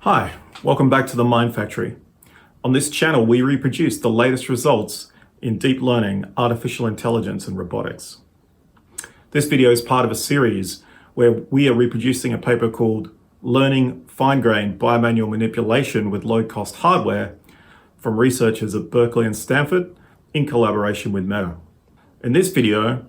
Hi, welcome back to the Mind Factory. On this channel, we reproduce the latest results in deep learning, artificial intelligence, and robotics. This video is part of a series where we are reproducing a paper called Learning Fine-Grained Bimanual Manipulation with Low-Cost Hardware from researchers at Berkeley and Stanford in collaboration with Meta. In this video,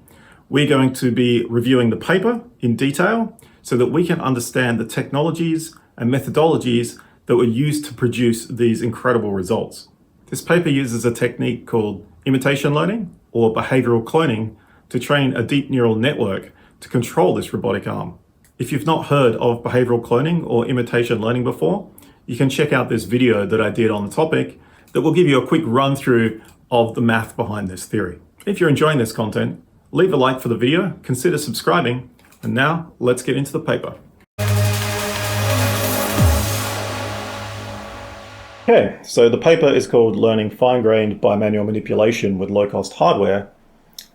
we're going to be reviewing the paper in detail so that we can understand the technologies and methodologies that were used to produce these incredible results. This paper uses a technique called imitation learning or behavioral cloning to train a deep neural network to control this robotic arm. If you've not heard of behavioral cloning or imitation learning before, you can check out this video that I did on the topic that will give you a quick run through of the math behind this theory. If you're enjoying this content, leave a like for the video, consider subscribing, and now let's get into the paper. Okay, so the paper is called Learning Fine-Grained Bimanual Manipulation with Low-Cost Hardware,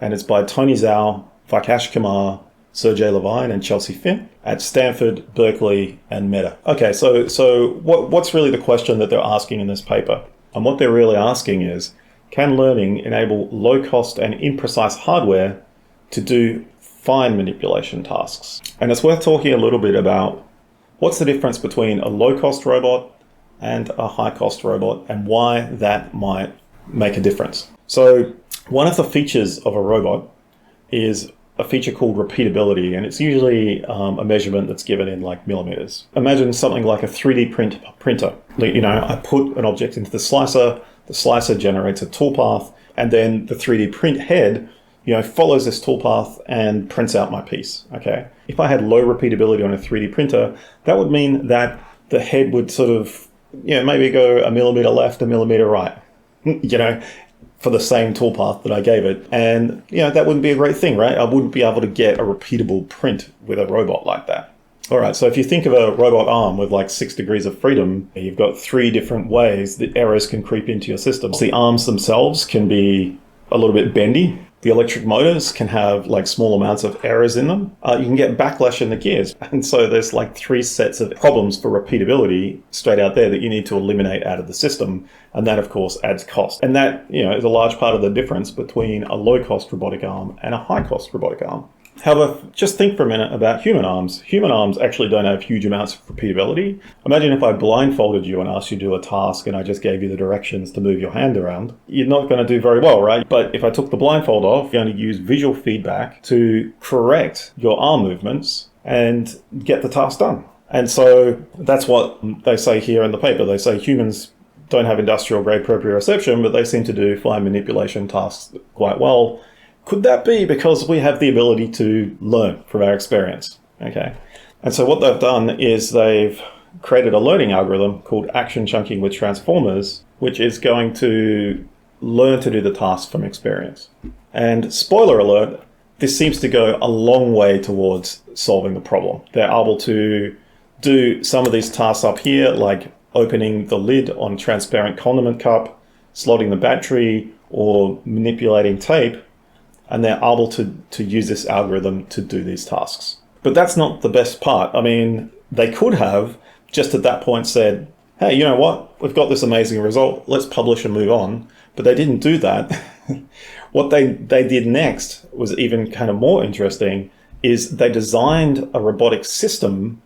and it's by Tony Zhao, Vikash Kumar, Sergey Levine, and Chelsea Finn at Stanford, Berkeley, and Meta. Okay, so what's really the question that they're asking in this paper? And what they're really asking is, can learning enable low-cost and imprecise hardware to do fine manipulation tasks? And it's worth talking a little bit about what's the difference between a low-cost robot and a high-cost robot, and why that might make a difference. So one of the features of a robot is a feature called repeatability, and it's usually a measurement that's given in like millimeters. Imagine something like a 3D printer. I put an object into the slicer generates a toolpath, and then the 3D print head follows this toolpath and prints out my piece. Okay. If I had low repeatability on a 3D printer, that would mean that the head would sort of maybe go a millimeter left, a millimeter right, for the same toolpath that I gave it. And, that wouldn't be a great thing, right? I wouldn't be able to get a repeatable print with a robot like that. All right, so if you think of a robot arm with like 6 degrees of freedom, you've got 3 different ways that errors can creep into your system. The arms themselves can be a little bit bendy. The electric motors can have like small amounts of errors in them. You can get backlash in the gears. And so there's like 3 sets of problems for repeatability straight out there that you need to eliminate out of the system. And that, of course, adds cost. And that, is a large part of the difference between a low-cost robotic arm and a high-cost robotic arm. However, just think for a minute about human arms. Human arms actually don't have huge amounts of repeatability. Imagine if I blindfolded you and asked you to do a task and I just gave you the directions to move your hand around. You're not going to do very well, right? But if I took the blindfold off, you're going to use visual feedback to correct your arm movements and get the task done. And so that's what they say here in the paper. They say humans don't have industrial grade proprioception, but they seem to do fine manipulation tasks quite well. Could that be because we have the ability to learn from our experience? Okay. And so what they've done is they've created a learning algorithm called action chunking with transformers, which is going to learn to do the task from experience. And spoiler alert, this seems to go a long way towards solving the problem. They're able to do some of these tasks up here, like opening the lid on a transparent condiment cup, slotting the battery, or manipulating tape. And they're able to use this algorithm to do these tasks. But that's not the best part. I mean, they could have just at that point said, hey, you know what? We've got this amazing result. Let's publish and move on. But they didn't do that. What they did next was even kind of more interesting, is they designed a robotic system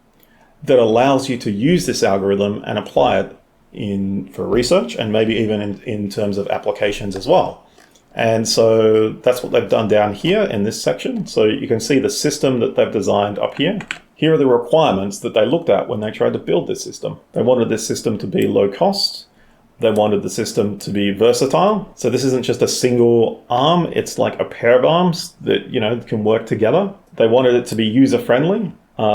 that allows you to use this algorithm and apply it for research and maybe even in terms of applications as well. And so that's what they've done down here in this section. So you can see the system that they've designed up here. Here are the requirements that they looked at when they tried to build this system. They wanted this system to be low cost. They wanted the system to be versatile. So this isn't just a single arm. It's like a pair of arms that, can work together. They wanted it to be user-friendly.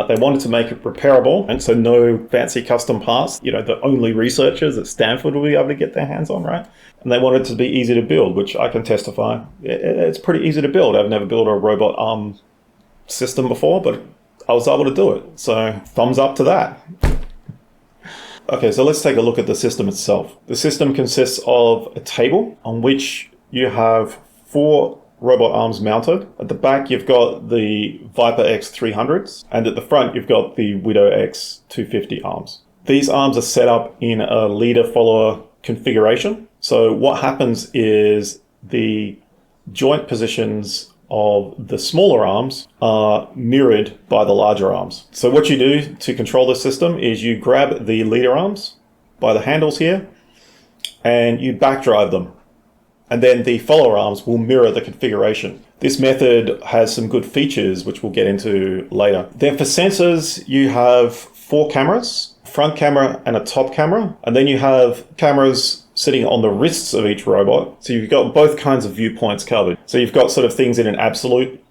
They wanted to make it repairable, and so no fancy custom parts, the only researchers at Stanford will be able to get their hands on, right? And they wanted it to be easy to build, which I can testify. It's pretty easy to build. I've never built a robot arm system before, but I was able to do it. So thumbs up to that. Okay, so let's take a look at the system itself. The system consists of a table on which you have 4 robot arms mounted. At the back, you've got the Viper X300s, and at the front, you've got the Widow X250 arms. These arms are set up in a leader-follower configuration. So what happens is the joint positions of the smaller arms are mirrored by the larger arms. So what you do to control the system is you grab the leader arms by the handles here and you backdrive them. And then the follower arms will mirror the configuration. This method has some good features, which we'll get into later. Then for sensors, you have 4 cameras, front camera and a top camera. And then you have cameras sitting on the wrists of each robot. So you've got both kinds of viewpoints covered. So you've got sort of things in an absolute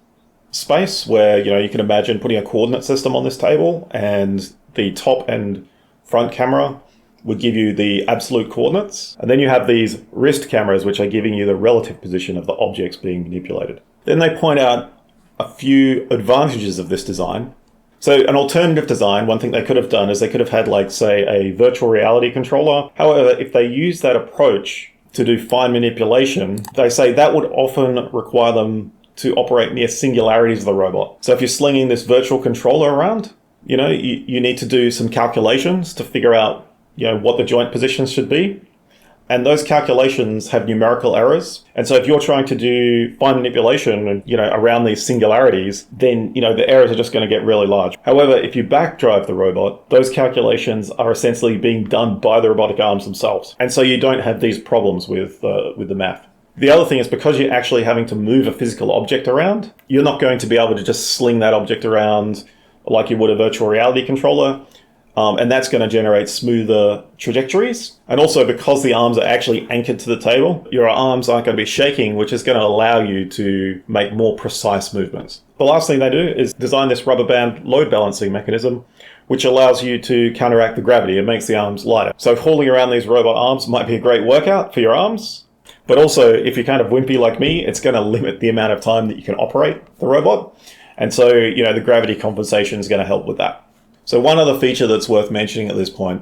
space where, you can imagine putting a coordinate system on this table, and the top and front camera would give you the absolute coordinates. And then you have these wrist cameras, which are giving you the relative position of the objects being manipulated. Then they point out a few advantages of this design. So an alternative design, one thing they could have done is they could have had, like, say, a virtual reality controller. However, if they use that approach to do fine manipulation, they say that would often require them to operate near singularities of the robot. So if you're slinging this virtual controller around, you need to do some calculations to figure out what the joint positions should be. And those calculations have numerical errors. And so if you're trying to do fine manipulation and, around these singularities, then, the errors are just going to get really large. However, if you backdrive the robot, those calculations are essentially being done by the robotic arms themselves. And so you don't have these problems with the math. The other thing is, because you're actually having to move a physical object around, you're not going to be able to just sling that object around like you would a virtual reality controller. And that's going to generate smoother trajectories. And also, because the arms are actually anchored to the table, your arms aren't going to be shaking, which is going to allow you to make more precise movements. The last thing they do is design this rubber band load balancing mechanism, which allows you to counteract the gravity. It makes the arms lighter. So hauling around these robot arms might be a great workout for your arms. But also, if you're kind of wimpy like me, it's going to limit the amount of time that you can operate the robot. And so, the gravity compensation is going to help with that. So one other feature that's worth mentioning at this point,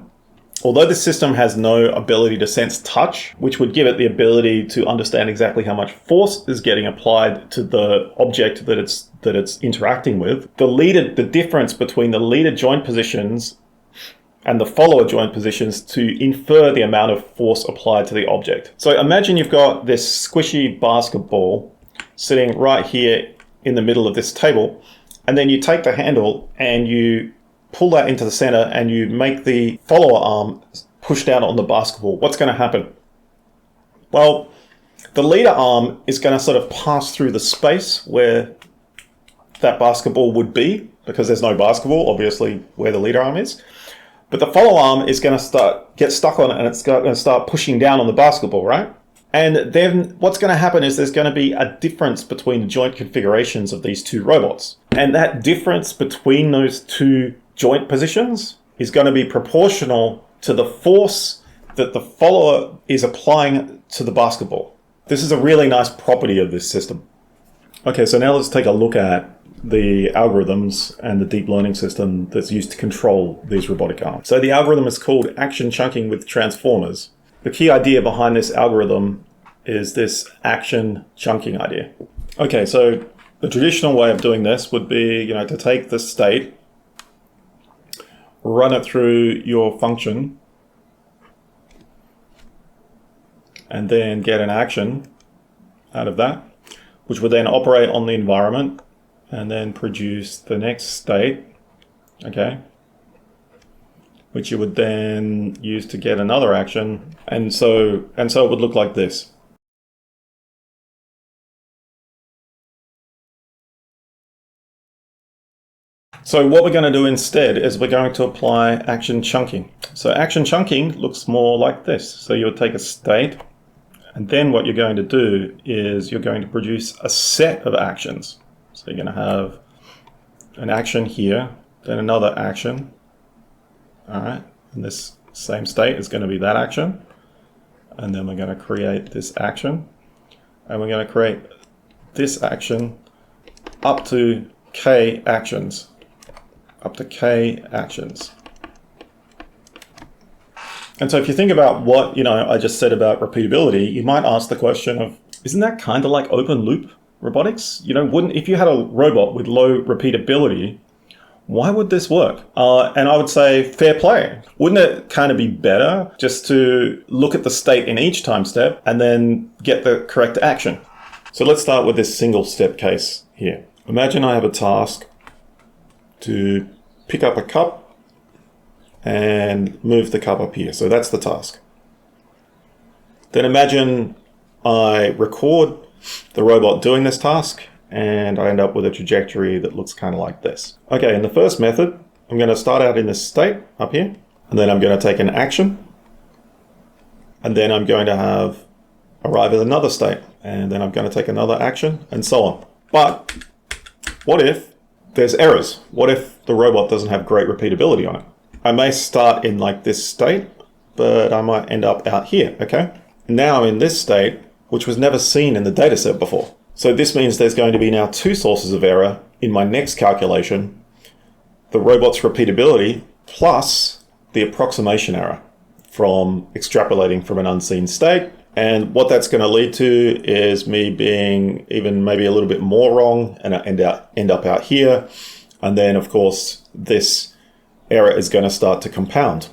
although this system has no ability to sense touch, which would give it the ability to understand exactly how much force is getting applied to the object that it's interacting with, the difference between the leader joint positions and the follower joint positions to infer the amount of force applied to the object. So imagine you've got this squishy basketball sitting right here in the middle of this table, and then you take the handle and you pull that into the center and you make the follower arm push down on the basketball. What's going to happen? Well, the leader arm is going to sort of pass through the space where that basketball would be, because there's no basketball, obviously, where the leader arm is. But the follower arm is going to get stuck on it, and it's going to start pushing down on the basketball, right? And then what's going to happen is there's going to be a difference between the joint configurations of these two robots. And that difference between those two joint positions is going to be proportional to the force that the follower is applying to the basketball. This is a really nice property of this system. Okay, so now let's take a look at the algorithms and the deep learning system that's used to control these robotic arms. So the algorithm is called action chunking with transformers. The key idea behind this algorithm is this action chunking idea. Okay, so the traditional way of doing this would be, to take the state, run it through your function, and then get an action out of that, which would then operate on the environment and then produce the next state, okay, which you would then use to get another action. And so it would look like this. So what we're going to do instead is we're going to apply action chunking. So action chunking looks more like this. So you'll take a state, and then what you're going to do is you're going to produce a set of actions. So you're going to have an action here, then another action. All right, and this same state is going to be that action. And then we're going to create this action. And we're going to create this action up to K actions. Up to K actions. And so if you think about what, I just said about repeatability, you might ask the question of, isn't that kind of like open loop robotics? If you had a robot with low repeatability, why would this work? And I would say fair play. Wouldn't it kind of be better just to look at the state in each time step and then get the correct action? So let's start with this single step case here. Imagine I have a task to pick up a cup and move the cup up here. So that's the task. Then imagine I record the robot doing this task and I end up with a trajectory that looks kind of like this. Okay, in the first method, I'm going to start out in this state up here, and then I'm going to take an action, and then I'm going to have arrive at another state, and then I'm going to take another action, and so on. But what if there's errors? What if the robot doesn't have great repeatability on it? I may start in like this state, but I might end up out here, okay? Now I'm in this state, which was never seen in the dataset before. So this means there's going to be now two sources of error in my next calculation: the robot's repeatability plus the approximation error from extrapolating from an unseen state. And what that's going to lead to is me being even maybe a little bit more wrong, and I end up out here. And then, of course, this error is going to start to compound,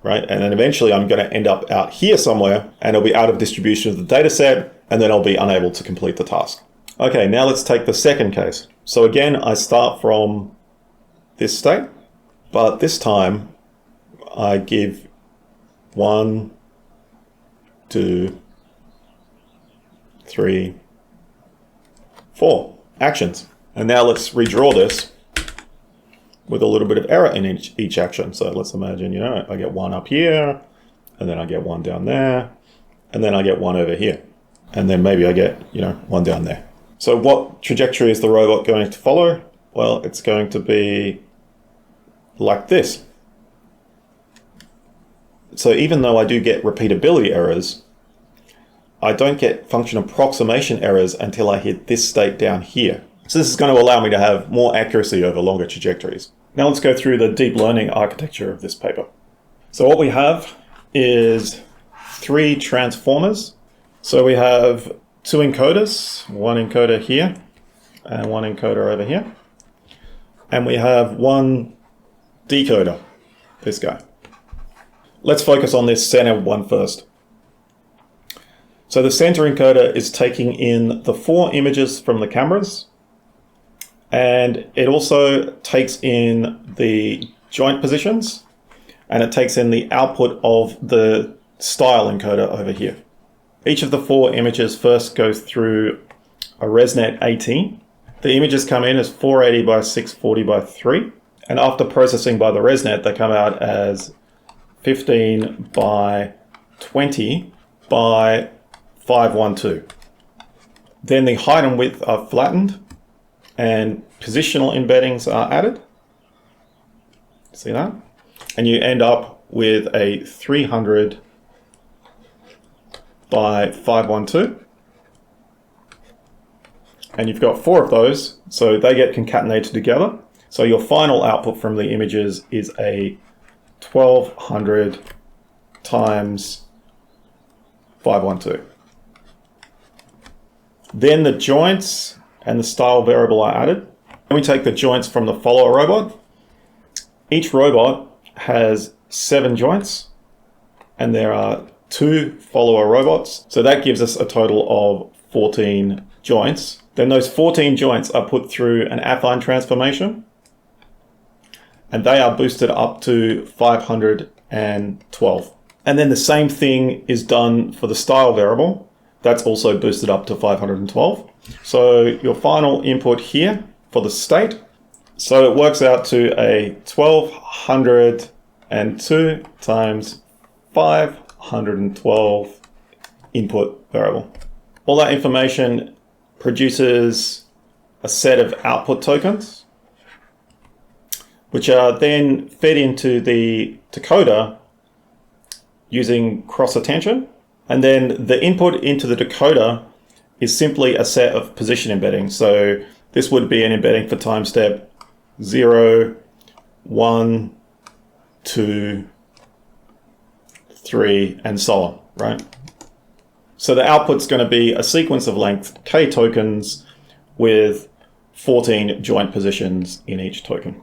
right? And then eventually I'm going to end up out here somewhere, and it'll be out of distribution of the data set, and then I'll be unable to complete the task. Okay, now let's take the second case. So again, I start from this state, but this time I give 1, 2, 3, 4 actions. And now let's redraw this with a little bit of error in each action. So let's imagine, I get 1 up here, and then I get 1 down there, and then I get 1 over here. And then maybe I get, 1 down there. So what trajectory is the robot going to follow? Well, it's going to be like this. So even though I do get repeatability errors, I don't get function approximation errors until I hit this state down here. So this is going to allow me to have more accuracy over longer trajectories. Now let's go through the deep learning architecture of this paper. So what we have is 3 transformers. So we have 2 encoders, 1 encoder here and 1 encoder over here. And we have 1 decoder, this guy. Let's focus on this center one first. So the center encoder is taking in the 4 images from the cameras, and it also takes in the joint positions, and it takes in the output of the style encoder over here. Each of the 4 images first goes through a ResNet 18. The images come in as 480 by 640 by 3, and after processing by the ResNet, they come out as 15 by 20 by 512. Then the height and width are flattened and positional embeddings are added. See that? And you end up with a 300 by 512. And you've got 4 of those, so they get concatenated together. So your final output from the images is a 1200 times 512. Then the joints and the style variable are added. And we take the joints from the follower robot. Each robot has 7 joints, and there are 2 follower robots. So that gives us a total of 14 joints. Then those 14 joints are put through an affine transformation, and they are boosted up to 512. And then the same thing is done for the style variable. That's also boosted up to 512. So your final input here for the state. So it works out to a 1202 times 512 input variable. All that information produces a set of output tokens, which are then fed into the decoder using cross attention. And then the input into the decoder is simply a set of position embeddings. So this would be an embedding for time step 0, 1, 2, 3, and so on, right? So the output's going to be a sequence of length k tokens with 14 joint positions in each token.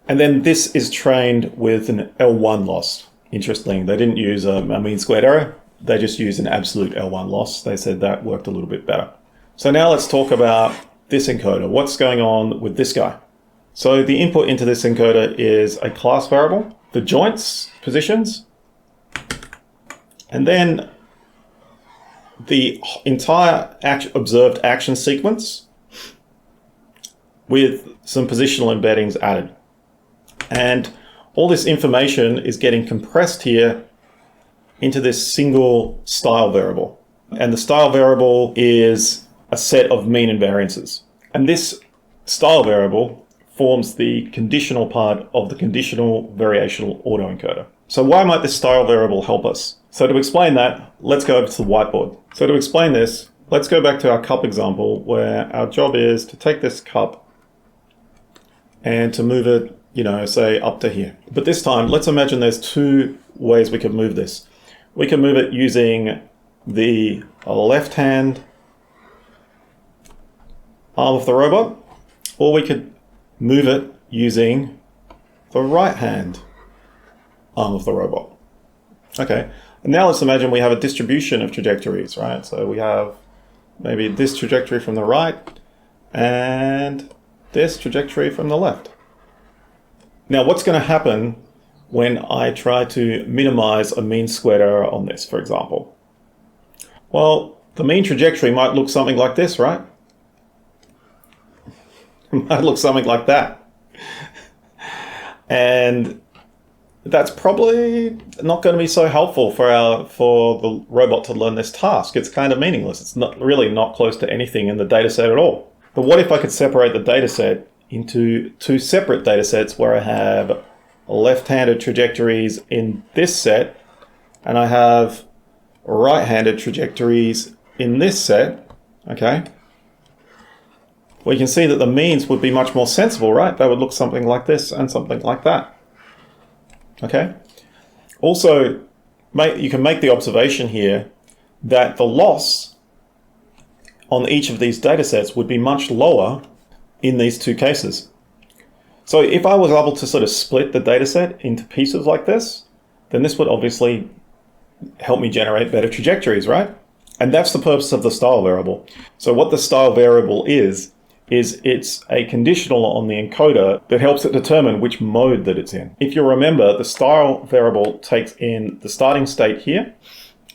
And then this is trained with an L1 loss. Interesting, they didn't use a mean squared error, they just used an absolute L1 loss. They said that worked a little bit better. So now let's talk about this encoder. What's going on with this guy? So the input into this encoder is a class variable, the joints positions, and then the entire observed action sequence with some positional embeddings added. And all this information is getting compressed here into this single style variable. And the style variable is a set of mean and variances. And this style variable forms the conditional part of the conditional variational autoencoder. So why might this style variable help us? So to explain that, let's go over to the whiteboard. So to explain this, let's go back to our cup example where our job is to take this cup and to move it, say up to here. But this time, let's imagine there's two ways we can move this. We can move it using the left hand arm of the robot, or we could move it using the right hand arm of the robot. Okay, and now let's imagine we have a distribution of trajectories, right? So we have maybe this trajectory from the right and this trajectory from the left. Now what's going to happen when I try to minimize a mean squared error on this, for example? Well, the mean trajectory might look something like this, right? It might look something like that. And that's probably not going to be so helpful for the robot to learn this task. It's kind of meaningless. It's not close to anything in the data set at all. But what if I could separate the data set into two separate data sets where I have left-handed trajectories in this set and I have right-handed trajectories in this set, okay? Well, you can see that the means would be much more sensible, right? They would look something like this and something like that. Okay. Also, you can make the observation here that the loss on each of these data sets would be much lower in these two cases. So if I was able to sort of split the data set into pieces like this, then this would obviously help me generate better trajectories, right? And that's the purpose of the style variable. So what the style variable is it's a conditional on the encoder that helps it determine which mode that it's in. If you remember, the style variable takes in the starting state here,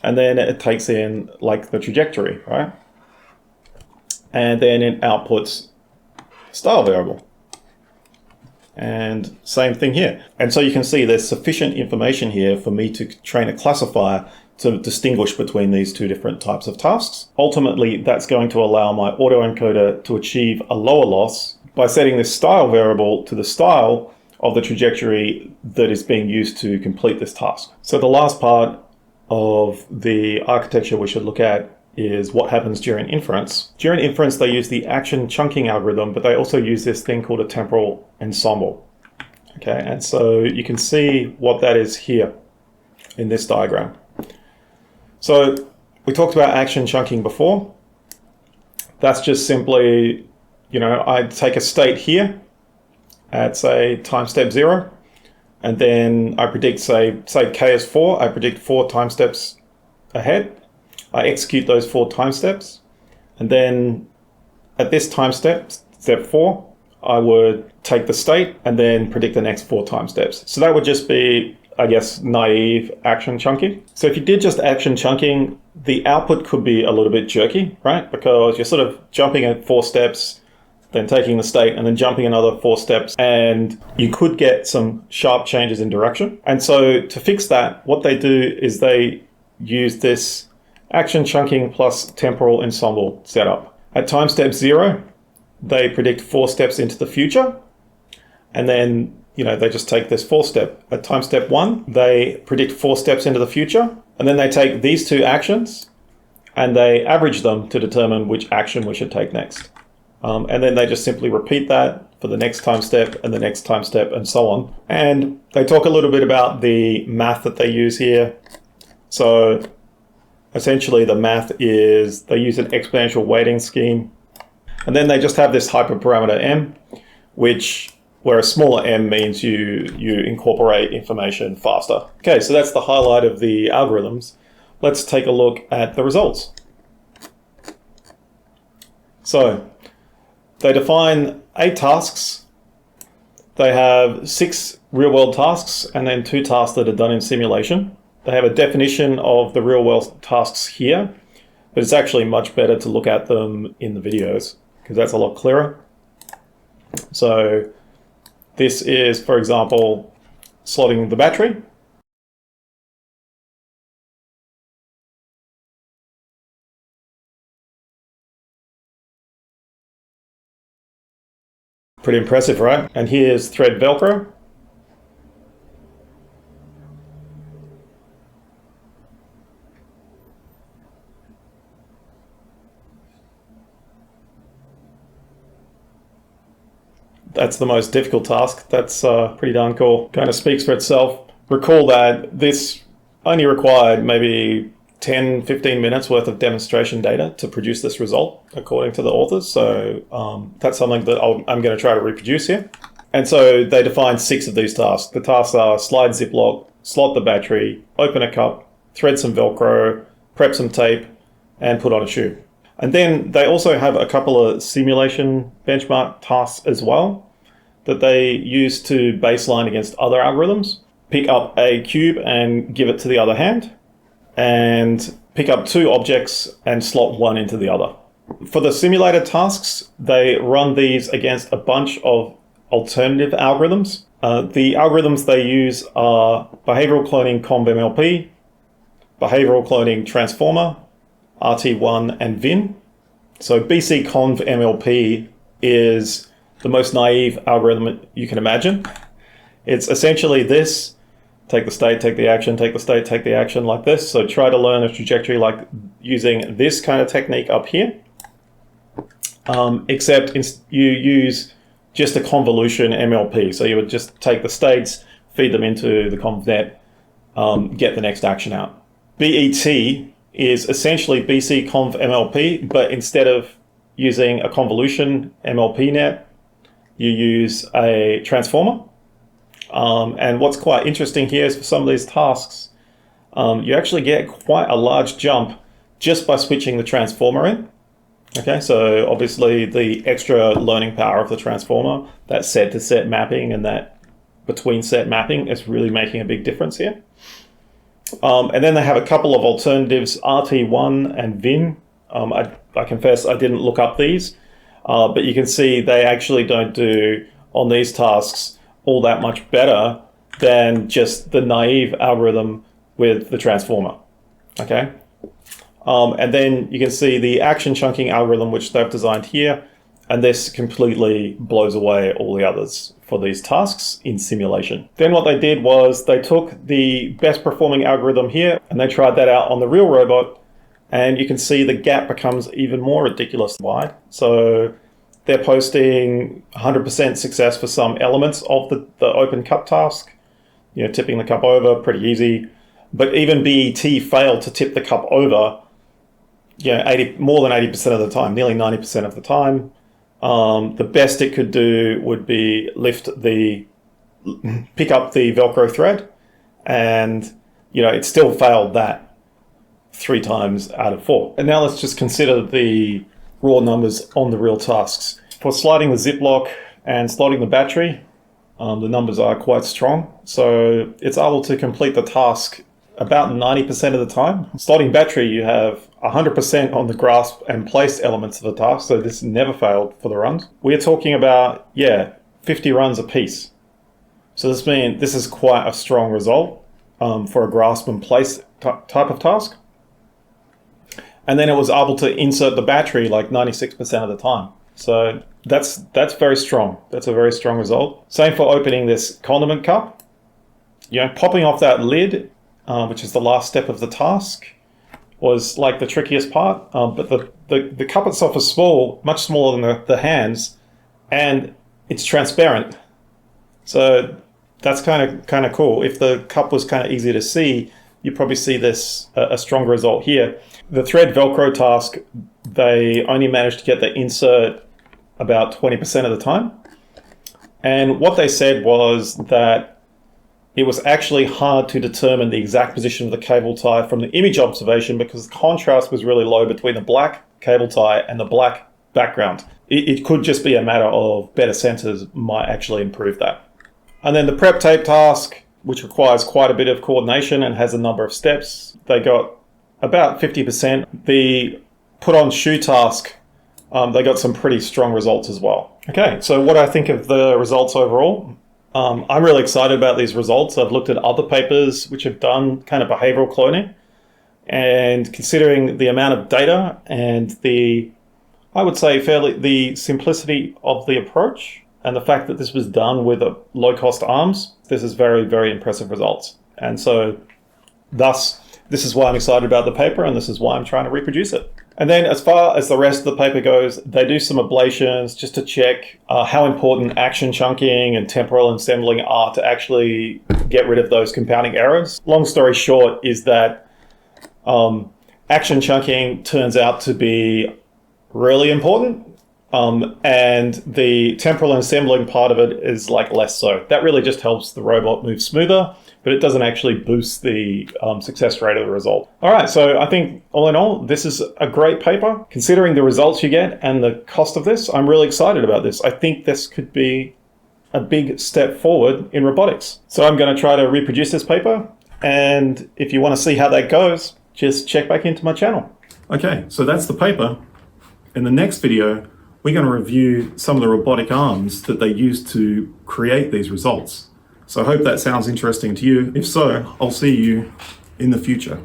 and then it takes in like the trajectory, right? And then it outputs style variable. And same thing here. And so you can see there's sufficient information here for me to train a classifier to distinguish between these two different types of tasks. Ultimately, that's going to allow my autoencoder to achieve a lower loss by setting this style variable to the style of the trajectory that is being used to complete this task. So the last part of the architecture we should look at is what happens during inference. During inference, they use the action chunking algorithm, but they also use this thing called a temporal ensemble. Okay, and so you can see what that is here in this diagram. So we talked about action chunking before. That's just simply, I take a state here at say time step 0, and then I predict say k is 4, I predict 4 time steps ahead. I execute those 4 time steps, and then at this time step 4, I would take the state and then predict the next 4 time steps. So that would just be, I guess, naive action chunking. So if you did just action chunking, the output could be a little bit jerky, right? Because you're sort of jumping at 4 steps, then taking the state, and then jumping another 4 steps, and you could get some sharp changes in direction. And so to fix that, what they do is they use this action chunking plus temporal ensemble setup. At time step 0, they predict 4 steps into the future, and then they just take this 4 step. At time step 1, they predict 4 steps into the future, and then they take these 2 actions and they average them to determine which action we should take next. And then they just simply repeat that for the next time step and the next time step and so on. And they talk a little bit about the math that they use here. So essentially the math is they use an exponential weighting scheme, and then they just have this hyperparameter m, which where a smaller m means you incorporate information faster. Okay, so that's the highlight of the algorithms. Let's take a look at the results. So they define 8 tasks. They have 6 real-world tasks and then 2 tasks that are done in simulation. They have a definition of the real-world tasks here, but it's actually much better to look at them in the videos because that's a lot clearer. So this is, for example, slotting the battery. Pretty impressive, right? And here's thread Velcro. That's the most difficult task. That's pretty darn cool. Kind of speaks for itself. Recall that this only required maybe 10-15 minutes worth of demonstration data to produce this result, according to the authors. So that's something that I'm going to try to reproduce here. And so they defined 6 of these tasks. The tasks are slide ziplock, slot the battery, open a cup, thread some Velcro, prep some tape, and put on a shoe. And then they also have a couple of simulation benchmark tasks as well that they use to baseline against other algorithms. Pick up a cube and give it to the other hand, and pick up 2 objects and slot one into the other. For the simulated tasks, they run these against a bunch of alternative algorithms. The algorithms they use are behavioral cloning conv-MLP, behavioral cloning transformer, RT1, and VIN. So BC conv-MLP is the most naive algorithm you can imagine. It's essentially this. Take the state, take the action, take the state, take the action, like this. So try to learn a trajectory like using this kind of technique up here. Except you use just a convolution MLP. So you would just take the states, feed them into the convnet, get the next action out. BET is essentially BC conv MLP, but instead of using a convolution MLP net, you use a transformer. And what's quite interesting here is for some of these tasks, you actually get quite a large jump just by switching the transformer in. Okay, so obviously the extra learning power of the transformer, that set to set mapping and that between set mapping is really making a big difference here. And then they have a couple of alternatives, RT1 and VIN. I confess I didn't look up these, but you can see they actually don't do on these tasks all that much better than just the naive algorithm with the transformer. Okay, and then you can see the action chunking algorithm which they've designed here, and this completely blows away all the others for these tasks in simulation. Then what they did was they took the best performing algorithm here and they tried that out on the real robot, and you can see the gap becomes even more ridiculous wide. So they're posting 100% success for some elements of the open cup task. You know, tipping the cup over, pretty easy. But even BET failed to tip the cup over, you know, more than 80% of the time, nearly 90% of the time. The best it could do would be pick up the Velcro thread, and you know, it still failed that 3 times out of 4. And now let's just consider the raw numbers on the real tasks. For sliding the ziplock and slotting the battery, the numbers are quite strong. So it's able to complete the task about 90% of the time. Slotting battery, you have 100% on the grasp and place elements of the task. So this never failed for the runs. We're talking about, 50 runs a piece. So this means this is quite a strong result for a grasp and place type of task. And then it was able to insert the battery like 96% of the time. So that's very strong. That's a very strong result. Same for opening this condiment cup. You know, popping off that lid, which is the last step of the task, was like the trickiest part. But the cup itself is small, much smaller than the hands, and it's transparent. So that's kind of cool. If the cup was kind of easy to see, you probably see this a stronger result here. The thread Velcro task, they only managed to get the insert about 20% of the time. And what they said was that it was actually hard to determine the exact position of the cable tie from the image observation because the contrast was really low between the black cable tie and the black background. It could just be a matter of better sensors might actually improve that. And then the prep tape task, which requires quite a bit of coordination and has a number of steps, they got about 50%. The put on shoe task, they got some pretty strong results as well. Okay, so what I think of the results overall, I'm really excited about these results. I've looked at other papers which have done kind of behavioral cloning, and considering the amount of data and I would say the simplicity of the approach and the fact that this was done with low-cost arms, this is very, very impressive results. And so thus, this is why I'm excited about the paper, and this is why I'm trying to reproduce it. And then as far as the rest of the paper goes, they do some ablations just to check how important action chunking and temporal ensembling are to actually get rid of those compounding errors. Long story short is that action chunking turns out to be really important, and the temporal ensembling part of it is like less so. That really just helps the robot move smoother, but it doesn't actually boost the success rate of the result. All right, so I think all in all, this is a great paper. Considering the results you get and the cost of this, I'm really excited about this. I think this could be a big step forward in robotics. So I'm going to try to reproduce this paper, and if you want to see how that goes, just check back into my channel. Okay, so that's the paper. In the next video, we're going to review some of the robotic arms that they used to create these results. So I hope that sounds interesting to you. If so, I'll see you in the future.